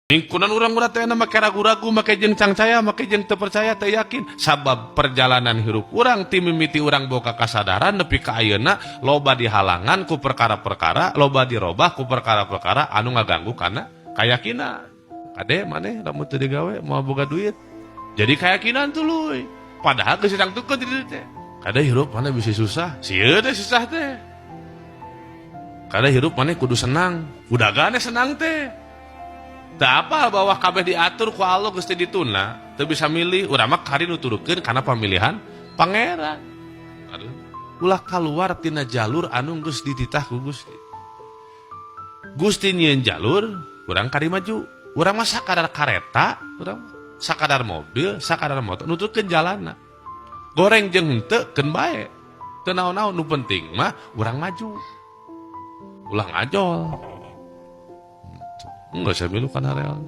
Lingkunan orang teh make ragu-ragu, make jeung cangcaya, make jeung teu percaya, teu yakin. Sabab perjalanan hirup urang ti mimiti urang boga kasadaran nepi ka ayeuna loba dihalangan ku perkara-perkara, loba dirobah ku perkara-perkara anu ngaganggu kana kayakinan. Kade maneh lamun teu digawe moal boga duit. Jadi keyakinan tuluy. Padahal geus sedang tukeun di dieu teh. Kade hirup maneh bisa susah, sieun teh susah teh. Kade hirup maneh kudu senang, udagana senang teh. Tak apa bahwa kabeh diatur ku Allah geus teu dituna, teu bisa milih, urang mah kari nuturukeun kana pamilihan pangeran. Aduh, ulah kaluar tina jalur anu geus dititah ku Gusti. Gusti nyieun jalur, urang kari maju. Urang mah sakadar kareta, urang sakadar mobil, sakadar motor nuturkeun jalanna. Goreng jeung henteu keun bae. Teu naon-naon, nu penting mah urang maju. Ulah ngajol. Enggak saya bilang kan real.